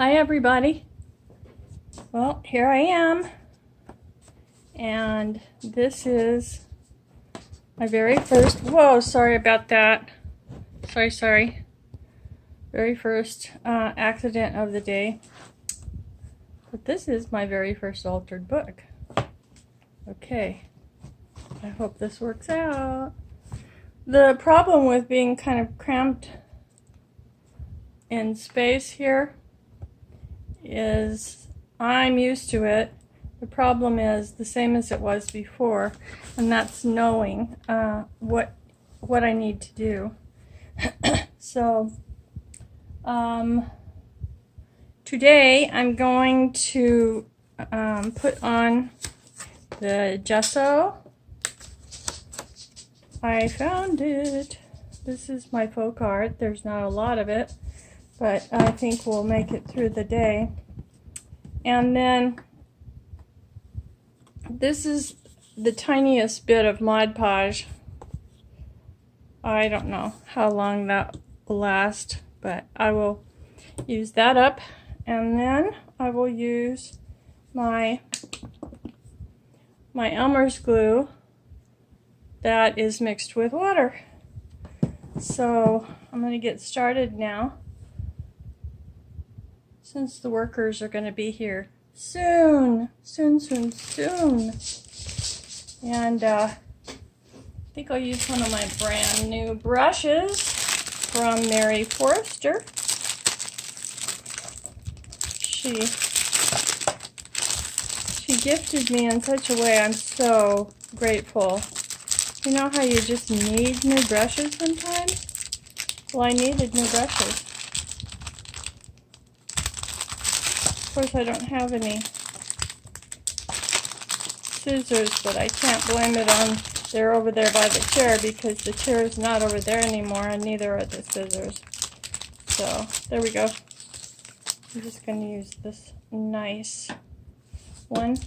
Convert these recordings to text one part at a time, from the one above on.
Hi everybody. Well, here I am, and this is my very first, sorry about that, sorry, very first accident of the day, but this is my very first altered book. Okay, I hope this works out. The problem with being kind of cramped in space here is I'm used to it. The problem is the same as it was before, and that's knowing what I need to do. So today I'm going to put on the gesso. I found it. This is my folk art. There's not a lot of it, but I think we'll make it through the day. And then this is the tiniest bit of Mod Podge. I don't know how long that will last, but I will use that up, and then I will use my Elmer's glue that is mixed with water. So I'm going to get started now, since the workers are going to be here soon. And I think I'll use one of my brand new brushes from Mary Forrester. She gifted me in such a way. I'm so grateful. You know how you just need new brushes sometimes? Well, I needed new brushes. Of course, I don't have any scissors, but I can't blame it on they're over there by the chair, because the chair is not over there anymore, and neither are the scissors. So, there we go. I'm just going to use this nice one.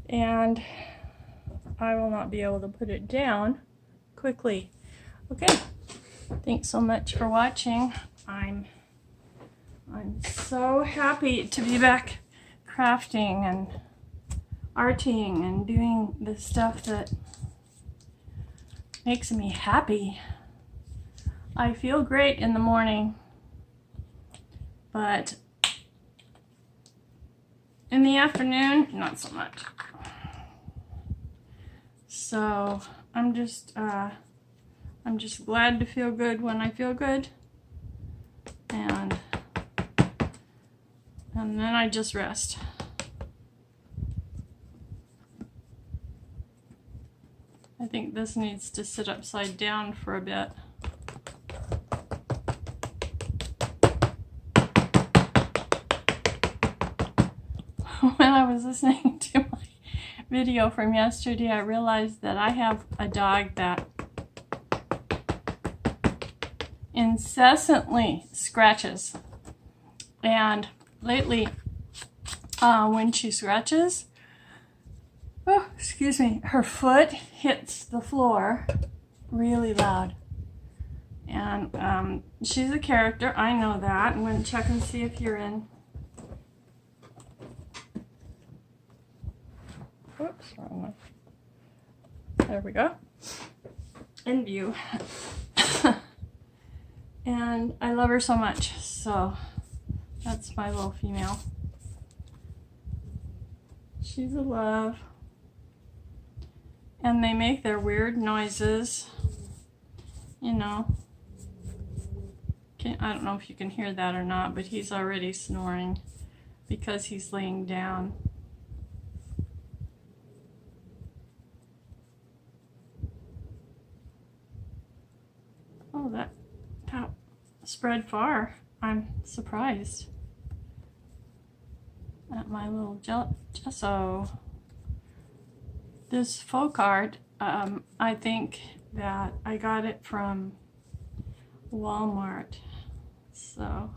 And I will not be able to put it down quickly. Okay, thanks so much for watching. I'm so happy to be back crafting and arting and doing the stuff that makes me happy. I feel great in the morning, but in the afternoon, not so much. So I'm just glad to feel good when I feel good, and then I just rest. I think this needs to sit upside down for a bit. When I was listening to my video from yesterday, I realized that I have a dog that incessantly scratches, and lately when she scratches, her foot hits the floor really loud. And she's a character, I know that. I'm going to check and see if you're in. Whoops, wrong one. There we go. In view. And I love her so much, so that's my little female. She's a love. And they make their weird noises, you know. I don't know if you can hear that or not, but he's already snoring because he's laying down. Oh, that spread far. I'm surprised at my little gesso. This folk art, I think that I got it from Walmart. So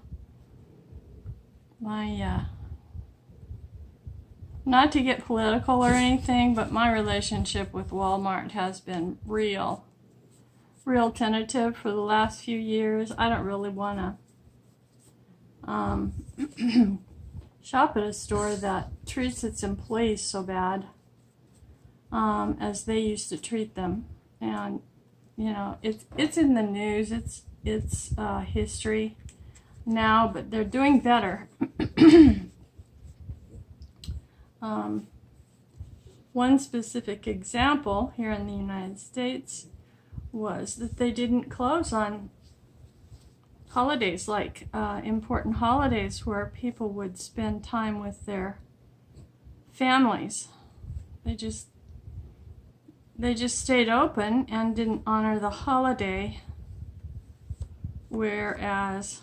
my not to get political or anything, but my relationship with Walmart has been real real tentative for the last few years. I don't really want to shop at a store that treats its employees so bad as they used to treat them. And you know, it's in the news. It's history now, but they're doing better. One specific example here in the United States was that they didn't close on holidays, like important holidays where people would spend time with their families. They just stayed open and didn't honor the holiday, whereas,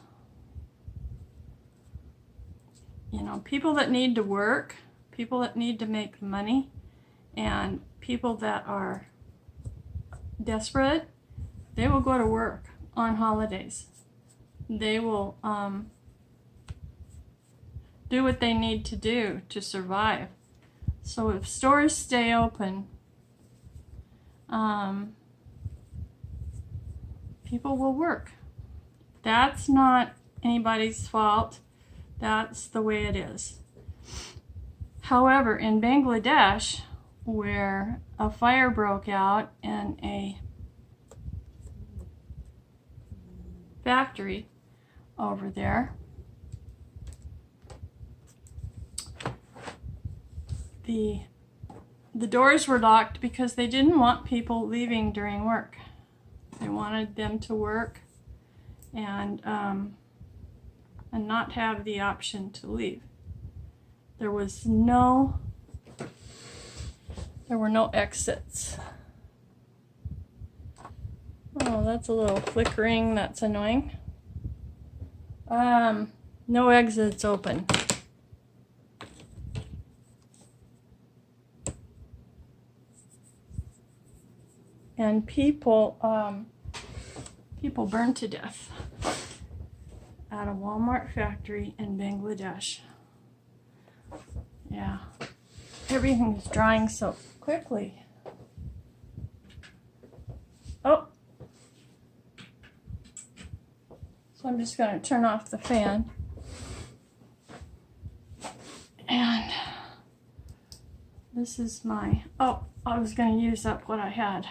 you know, people that need to work, people that need to make money, and people that are desperate, they will go to work on holidays. They will do what they need to do to survive. So if stores stay open, people will work. That's not anybody's fault. That's the way it is. However, in Bangladesh, where a fire broke out in a factory over there, the doors were locked because they didn't want people leaving during work. They wanted them to work and not have the option to leave. There were no exits. Oh, that's a little flickering. That's annoying. No exits open. And people burned to death at a Walmart factory in Bangladesh. Yeah, everything is drying so quickly. Oh, so I'm just going to turn off the fan. And this is my, oh, I was going to use up what I had.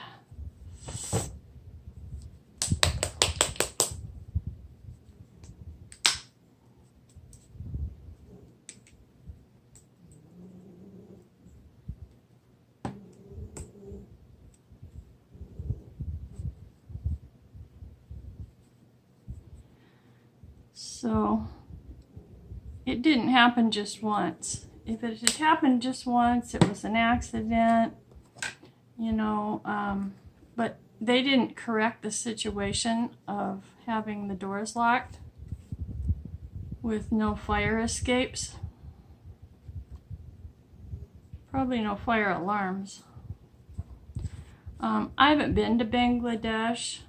So it didn't happen just once. If it had happened just once, it was an accident, you know, but they didn't correct the situation of having the doors locked with no fire escapes. Probably no fire alarms. I haven't been to Bangladesh,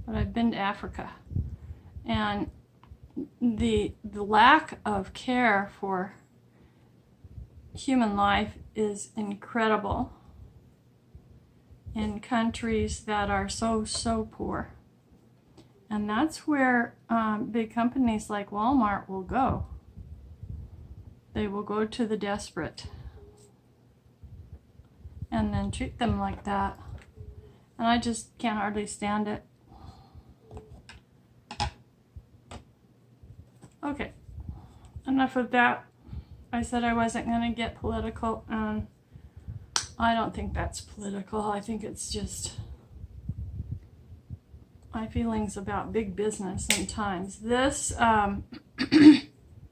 but I've been to Africa. And the lack of care for human life is incredible in countries that are so poor. And that's where big companies like Walmart will go. They will go to the desperate and then treat them like that. And I just can't hardly stand it. Okay, enough of that. I said I wasn't going to get political, and I don't think that's political. I think it's just my feelings about big business sometimes. This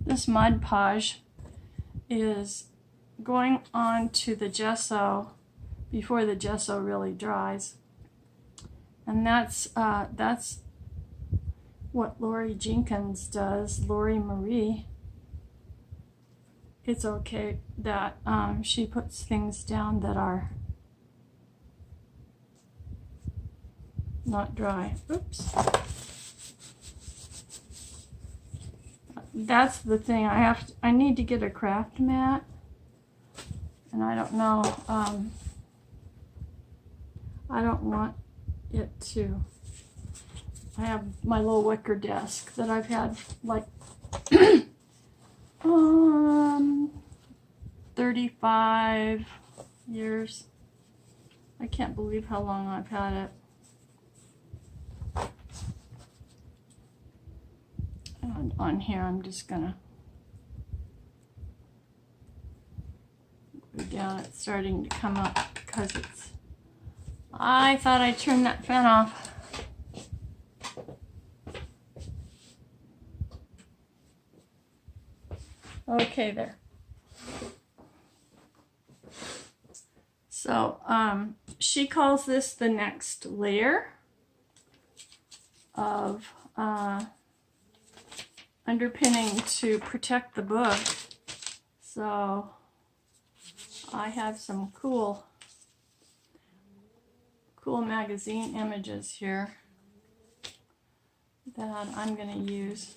this Mod Podge is going on to the gesso before the gesso really dries, and that's what Jenkins does, LorriMarie. It's okay that she puts things down that are not dry. Oops. That's the thing. I need to get a craft mat, and I don't know I don't want it to. I have my little wicker desk that I've had like 35 years. I can't believe how long I've had it. And on here, I'm just gonna go down. It's starting to come up because it's. I thought I turned that fan off. Okay, there. So, she calls this the next layer of underpinning to protect the book. So, I have some cool magazine images here that I'm going to use.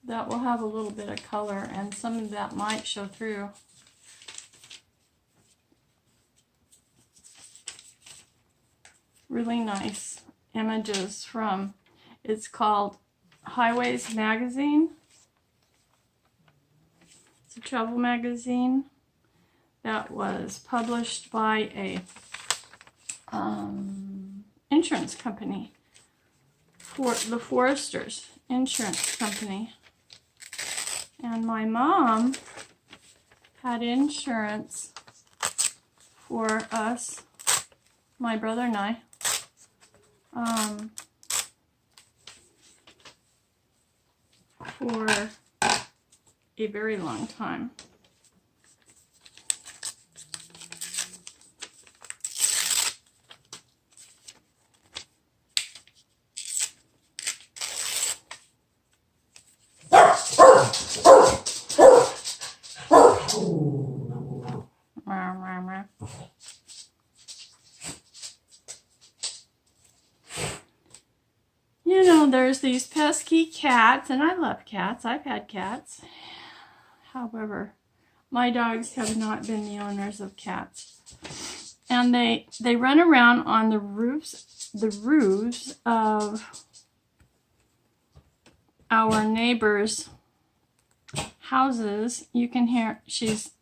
That will have a little bit of color, and some of that might show through. Really nice images from, it's called Highways Magazine. It's a travel magazine that was published by a insurance company, for the Foresters Insurance Company. And my mom had insurance for us, my brother and I, for a very long time. You know, there's these pesky cats, and I love cats. I've had cats. However, my dogs have not been the owners of cats. And they run around on the roofs of our neighbors' houses. You can hear,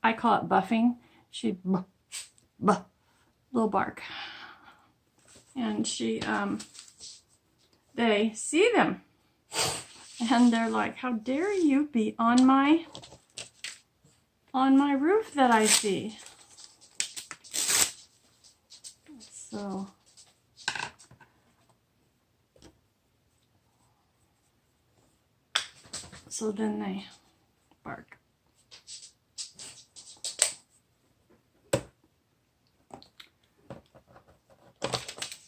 I call it buffing. She buff, buff, little bark. And they see them. And they're like, how dare you be on my roof that I see. So then they bark.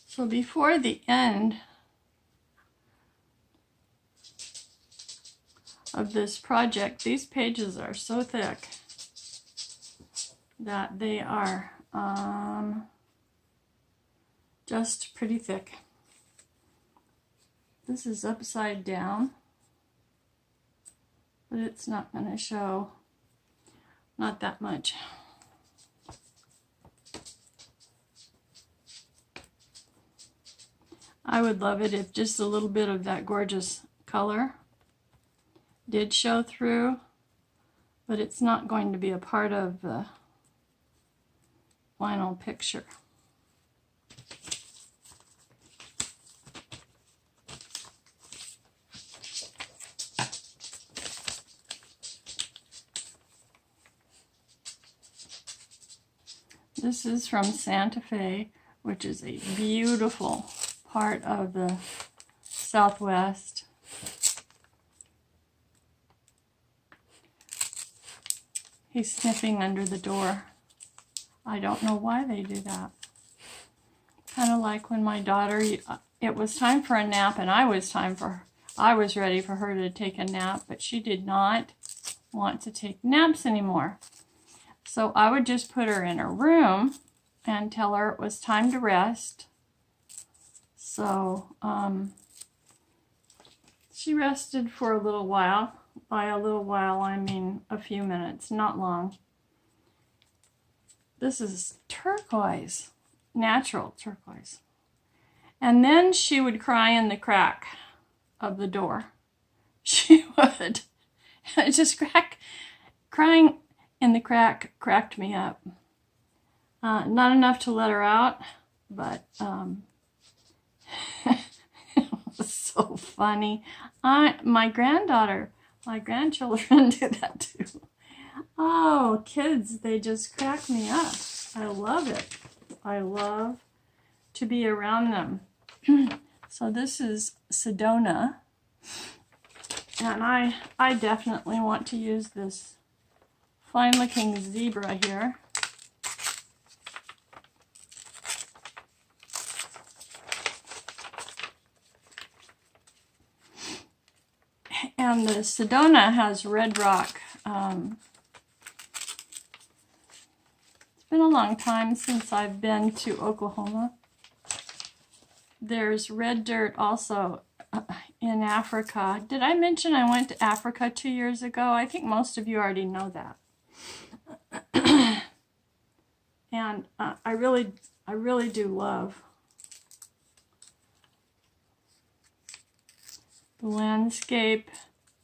So before the end of this project, these pages are so thick that they are just pretty thick. This is upside down, but it's not going to show, not that much. I would love it if just a little bit of that gorgeous color did show through, but it's not going to be a part of the final picture. This is from Santa Fe, which is a beautiful part of the Southwest. He's sniffing under the door. I don't know why they do that. Kind of like when my daughter, it was time for a nap, and I was ready for her to take a nap, but she did not want to take naps anymore. So I would just put her in her room and tell her it was time to rest. So she rested for a little while. By a little while, I mean a few minutes, not long. this is turquoise, natural turquoise. And then she would cry in the crack of the door. She would. And just crying in the crack cracked me up. Not enough to let her out, but it was so funny. My grandchildren do that too. Oh, kids, they just crack me up. I love it. I love to be around them. So this is Sedona. And I definitely want to use this fine looking zebra here. And the Sedona has red rock. It's been a long time since I've been to Oklahoma. There's red dirt also in Africa. Did I mention I went to Africa 2 years ago? I think most of you already know that. And I really do love the landscape